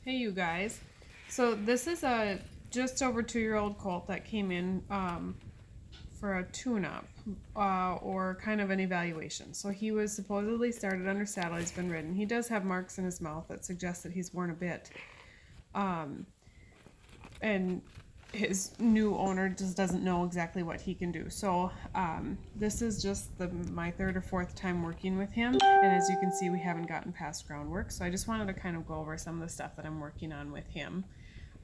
Hey you guys. So this is a just over 2-year-old colt that came in for a tune-up or kind of an evaluation. So he was supposedly started under saddle. He's been ridden. He does have marks in his mouth that suggest that he's worn a bit. And his new owner just doesn't know exactly what he can do. So this is just my third or fourth time working with him, and as you can see, we haven't gotten past groundwork. So I just wanted to kind of go over some of the stuff that I'm working on with him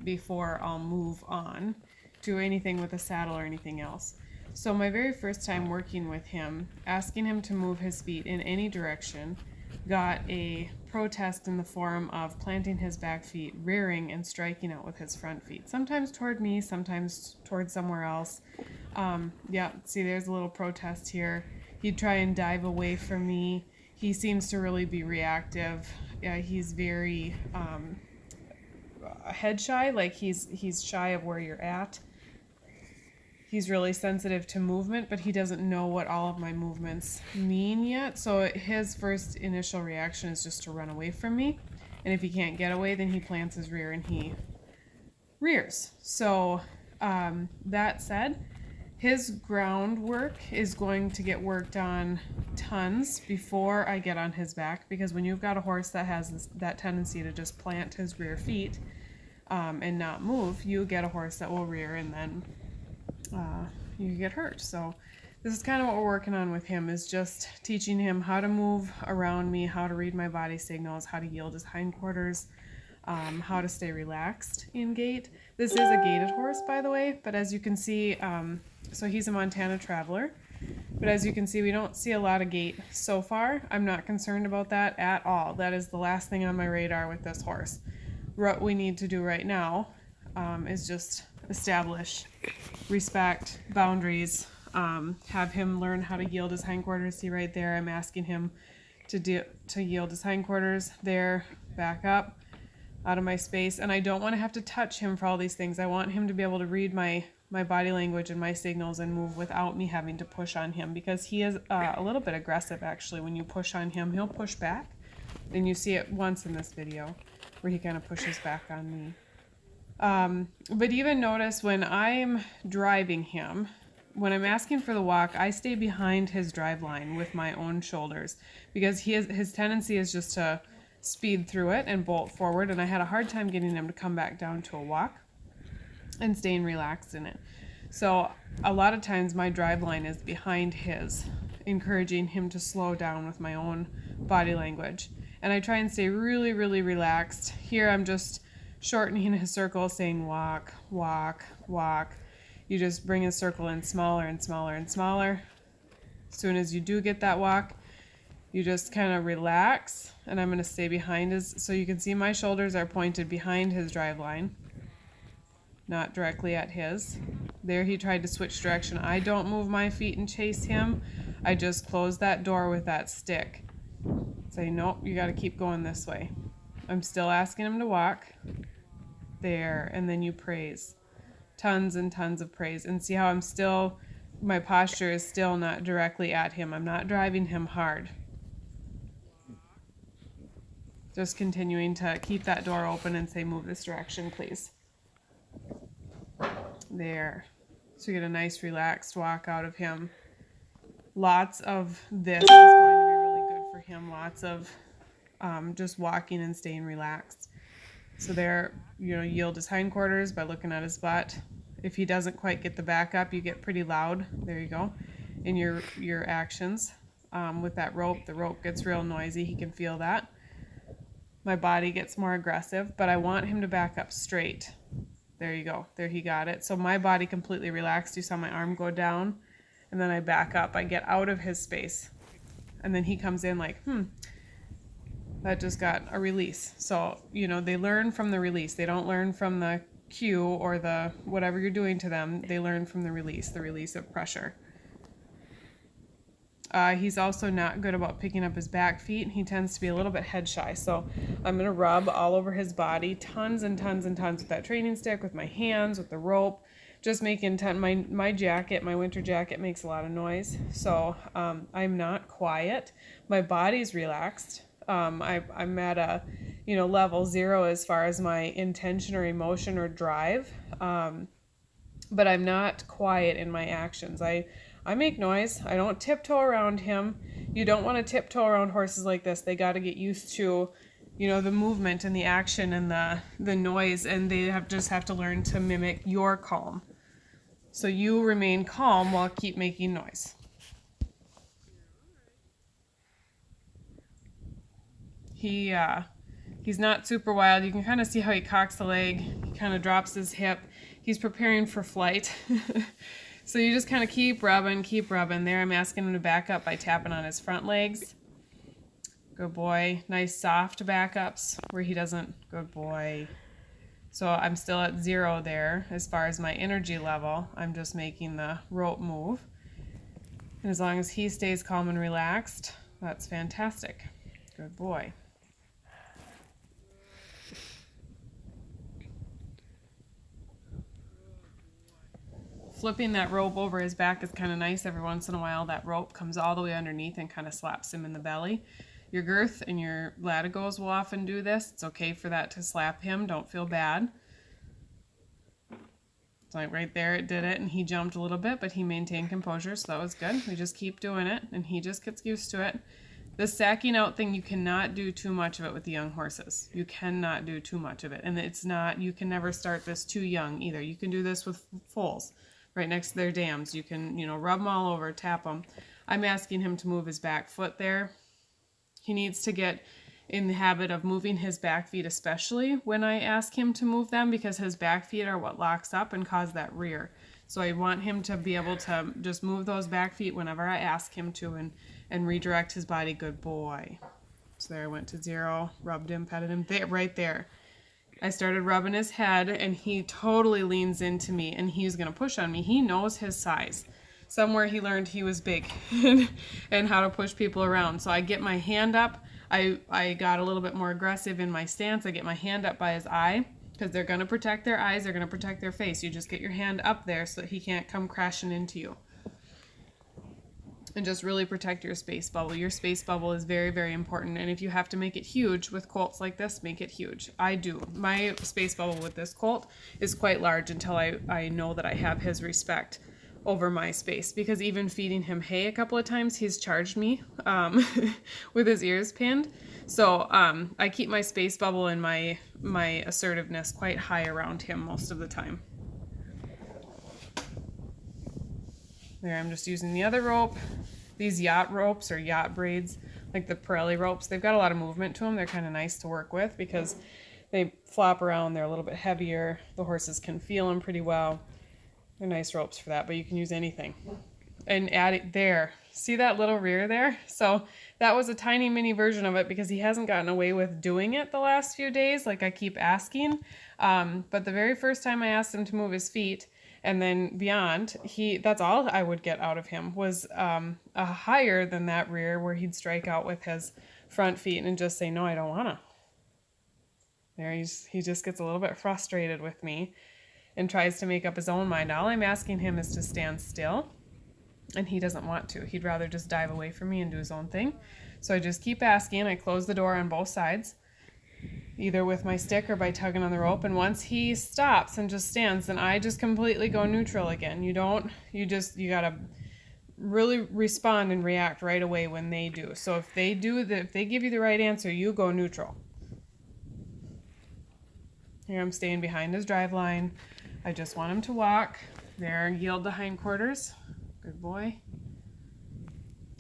before I'll move on to anything with a saddle or anything else. So my very first time working with him, asking him to move his feet in any direction, got a protest in the form of planting his back feet, rearing, and striking out with his front feet. Sometimes toward me, sometimes toward somewhere else. Yeah, see, there's a little protest here. He'd try and dive away from me. He seems to really be reactive. Yeah, he's very head shy, like he's shy of where you're at. He's really sensitive to movement, but he doesn't know what all of my movements mean yet. So his first initial reaction is just to run away from me. And if he can't get away, then he plants his rear and he rears. So that said, his groundwork is going to get worked on tons before I get on his back, because when you've got a horse that has that tendency to just plant his rear feet and not move, you get a horse that will rear and then you get hurt. So this is kind of what we're working on with him, is just teaching him how to move around me, how to read my body signals, how to yield his hindquarters, how to stay relaxed in gait. This is a gaited horse, by the way, but as you can see, so he's a Montana Traveler, but as you can see, we don't see a lot of gait so far. I'm not concerned about that at all. That is the last thing on my radar with this horse. What we need to do right now is just establish respect, boundaries, have him learn how to yield his hindquarters. See right there, I'm asking him to yield his hindquarters. There, back up, out of my space. And I don't want to have to touch him for all these things. I want him to be able to read my body language and my signals and move without me having to push on him, because he is a little bit aggressive actually. When you push on him, he'll push back. And you see it once in this video where he kind of pushes back on me. But even notice when I'm driving him, when I'm asking for the walk, I stay behind his drive line with my own shoulders, because his tendency is just to speed through it and bolt forward, and I had a hard time getting him to come back down to a walk and staying relaxed in it. So a lot of times my drive line is behind his, encouraging him to slow down with my own body language. And I try and stay really, really relaxed. Here I'm just shortening his circle, saying walk, walk, walk. You just bring his circle in smaller and smaller and smaller. As soon as you do get that walk, you just kind of relax, and I'm going to stay behind his, so you can see my shoulders are pointed behind his drive line, not directly at his. There he tried to switch direction. I don't move my feet and chase him. I just close that door with that stick. Say, nope, you got to keep going this way. I'm still asking him to walk. There, and then you praise. Tons and tons of praise. And see how I'm still, my posture is still not directly at him. I'm not driving him hard. Just continuing to keep that door open and say, move this direction, please. There. So you get a nice relaxed walk out of him. Lots of this is going to be really good for him. Lots of just walking and staying relaxed. So there, yield his hindquarters by looking at his butt. If he doesn't quite get the back up, you get pretty loud. There you go. In your actions with that rope. The rope gets real noisy. He can feel that. My body gets more aggressive, but I want him to back up straight. There you go. There, he got it. So my body completely relaxed. You saw my arm go down, and then I back up. I get out of his space, and then he comes in like, that just got a release. So, they learn from the release. They don't learn from the cue or the whatever you're doing to them. They learn from the release of pressure. He's also not good about picking up his back feet. He tends to be a little bit head shy. So I'm going to rub all over his body, tons and tons and tons with that training stick, with my hands, with the rope, just making my jacket, my winter jacket makes a lot of noise. So I'm not quiet. My body's relaxed. I'm at a level 0 as far as my intention or emotion or drive. But I'm not quiet in my actions. I make noise. I don't tiptoe around him. You don't want to tiptoe around horses like this. They got to get used to, the movement and the action and the noise, and they just have to learn to mimic your calm. So you remain calm while keep making noise. He's not super wild. You can kind of see how he cocks the leg. He kind of drops his hip. He's preparing for flight. So you just kind of keep rubbing. There I'm asking him to back up by tapping on his front legs. Good boy. Nice soft backups where he doesn't. Good boy. So I'm still at 0 there as far as my energy level. I'm just making the rope move. And as long as he stays calm and relaxed, that's fantastic. Good boy. Flipping that rope over his back is kind of nice. Every once in a while that rope comes all the way underneath and kind of slaps him in the belly. Your girth and your latigos will often do this. It's okay for that to slap him. Don't feel bad. It's like right there it did it, and he jumped a little bit, but he maintained composure, so that was good. We just keep doing it, and he just gets used to it. This sacking out thing, you cannot do too much of it with the young horses. You cannot do too much of it. And it's not, you can never start this too young either. You can do this with foals right next to their dams. You can, rub them all over, tap them. I'm asking him to move his back foot there. He needs to get in the habit of moving his back feet, especially when I ask him to move them, because his back feet are what locks up and cause that rear. So I want him to be able to just move those back feet whenever I ask him to and redirect his body. Good boy. So there I went to 0, rubbed him, petted him, right there. I started rubbing his head, and he totally leans into me, and he's going to push on me. He knows his size. Somewhere he learned he was big and how to push people around. So I get my hand up. I got a little bit more aggressive in my stance. I get my hand up by his eye, because they're going to protect their eyes. They're going to protect their face. You just get your hand up there so that he can't come crashing into you. And just really protect your space bubble. Your space bubble is very, very important. And if you have to make it huge with colts like this, make it huge. I do. My space bubble with this colt is quite large until I know that I have his respect over my space, because even feeding him hay a couple of times, he's charged me with his ears pinned. So I keep my space bubble and my assertiveness quite high around him most of the time. There, I'm just using the other rope. These yacht ropes or yacht braids, like the Pirelli ropes, they've got a lot of movement to them. They're kind of nice to work with because they flop around. They're a little bit heavier. The horses can feel them pretty well. They're nice ropes for that, but you can use anything. And add it there. See that little rear there? So that was a tiny mini version of it, because he hasn't gotten away with doing it the last few days, like I keep asking. But the very first time I asked him to move his feet, and then beyond, that's all I would get out of him was a higher than that rear, where he'd strike out with his front feet and just say, no, I don't wanna. There, he just gets a little bit frustrated with me and tries to make up his own mind. All I'm asking him is to stand still, and he doesn't want to. He'd rather just dive away from me and do his own thing. So I just keep asking. I close the door on both sides, either with my stick or by tugging on the rope. And once he stops and just stands, then I just completely go neutral again. You gotta really respond and react right away when they do. So if they give you the right answer, you go neutral. Here I'm staying behind his drive line. I just want him to walk. There, yield the hindquarters. Good boy.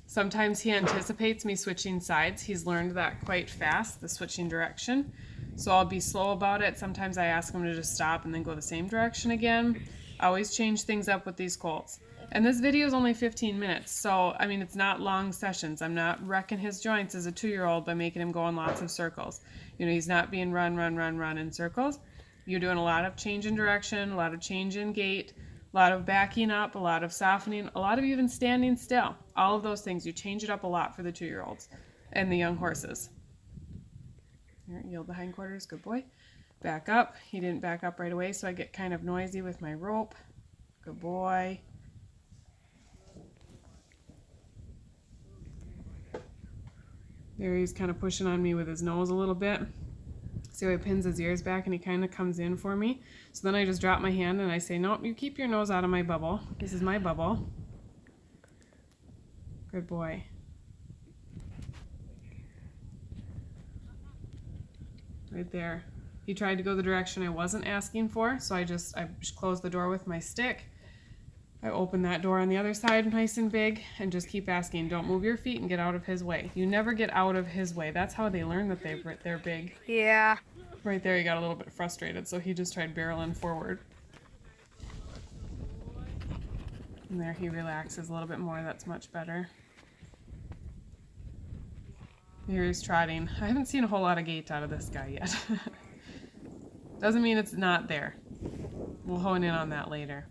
Sometimes he anticipates me switching sides. He's learned that quite fast, the switching direction. So I'll be slow about it. Sometimes I ask him to just stop and then go the same direction again. I always change things up with these colts. And this video is only 15 minutes, so I mean, it's not long sessions. I'm not wrecking his joints as a 2-year-old by making him go in lots of circles. He's not being run in circles. You're doing a lot of change in direction, a lot of change in gait, a lot of backing up, a lot of softening, a lot of even standing still. All of those things, you change it up a lot for the 2-year-olds and the young horses. Here, yield the hindquarters, good boy. Back up. He didn't back up right away, so I get kind of noisy with my rope. Good boy. There, he's kind of pushing on me with his nose a little bit. See how he pins his ears back and he kind of comes in for me? So then I just drop my hand and I say, nope, you keep your nose out of my bubble. This is my bubble. Good boy. Right there. He tried to go the direction I wasn't asking for, so I just closed the door with my stick. I open that door on the other side nice and big and just keep asking, don't move your feet and get out of his way. You never get out of his way. That's how they learn that they're big. Yeah. Right there he got a little bit frustrated, so he just tried barreling forward. And there he relaxes a little bit more. That's much better. Here he's trotting. I haven't seen a whole lot of gait out of this guy yet. Doesn't mean it's not there. We'll hone in on that later.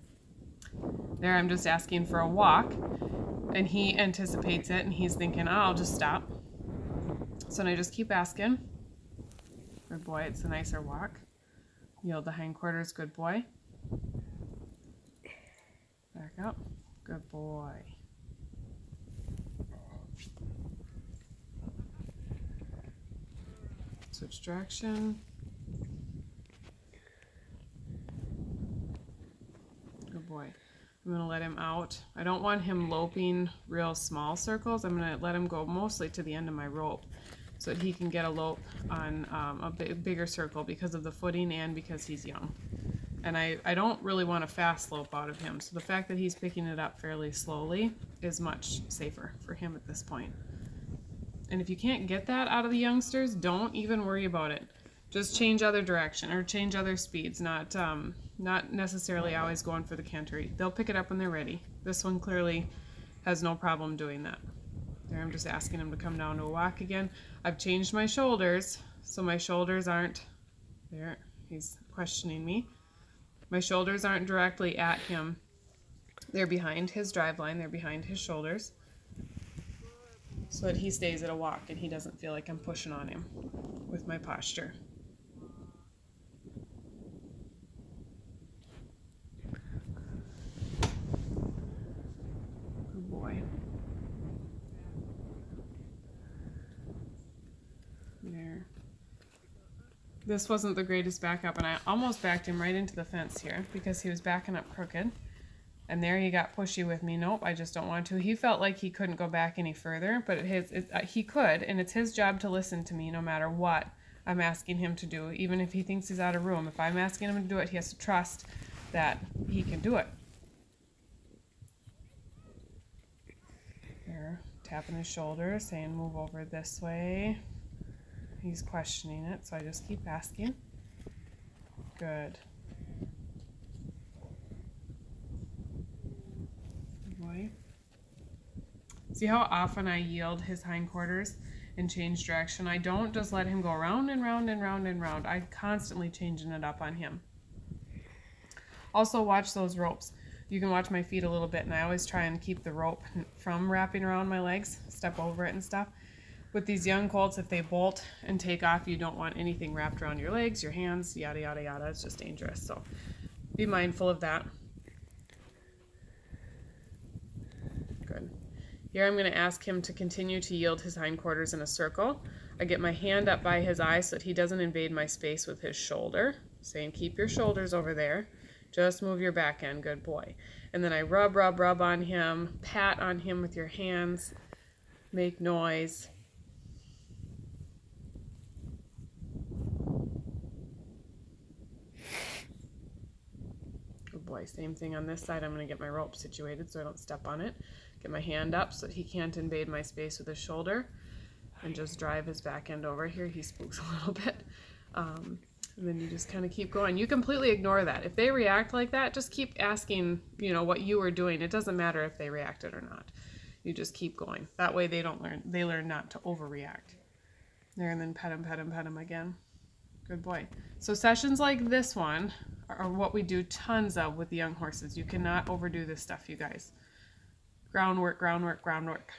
There I'm just asking for a walk, and he anticipates it, and he's thinking, oh, I'll just stop. So then I just keep asking. Good boy, it's a nicer walk. Yield the hindquarters, good boy. Back up, good boy. Switch direction. Good boy. I'm going to let him out. I don't want him loping real small circles. I'm going to let him go mostly to the end of my rope so that he can get a lope on a bigger circle because of the footing and because he's young. And I don't really want a fast slope out of him, so the fact that he's picking it up fairly slowly is much safer for him at this point. And if you can't get that out of the youngsters, don't even worry about it. Just change other direction or change other speeds, not necessarily always going for the canter. They'll pick it up when they're ready. This one clearly has no problem doing that. There, I'm just asking him to come down to a walk again. I've changed my shoulders, so my shoulders aren't, there, he's questioning me. My shoulders aren't directly at him. They're behind his drive line, they're behind his shoulders, so that he stays at a walk and he doesn't feel like I'm pushing on him with my posture. Good boy. There. This wasn't the greatest backup, and I almost backed him right into the fence here because he was backing up crooked. And there he got pushy with me. Nope, I just don't want to. He felt like he couldn't go back any further, but he could, and it's his job to listen to me no matter what I'm asking him to do, even if he thinks he's out of room. If I'm asking him to do it, he has to trust that he can do it. There, tapping his shoulder, saying move over this way. He's questioning it, so I just keep asking. Good. Boy. See how often I yield his hindquarters and change direction? I don't just let him go round and round and round and round. I'm constantly changing it up on him. Also watch those ropes. You can watch my feet a little bit, and I always try and keep the rope from wrapping around my legs, step over it and stuff. With these young colts, if they bolt and take off, you don't want anything wrapped around your legs, your hands, yada, yada, yada. It's just dangerous, so be mindful of that. Good. Here I'm going to ask him to continue to yield his hindquarters in a circle. I get my hand up by his eye so that he doesn't invade my space with his shoulder, saying keep your shoulders over there. Just move your back end, good boy. And then I rub, rub, rub on him, pat on him with your hands, make noise. Good boy. Same thing on this side. I'm going to get my rope situated so I don't step on it. Get my hand up so that he can't invade my space with his shoulder, and just drive his back end over here. He spooks a little bit. And then you just kind of keep going. You completely ignore that. If they react like that, just keep asking, you know, what you were doing. It doesn't matter if they reacted or not. You just keep going. That way they learn not to overreact. There, and then pet him again. Good boy. So sessions like this one are what we do tons of with the young horses. You cannot overdo this stuff, you guys. Groundwork, groundwork, groundwork.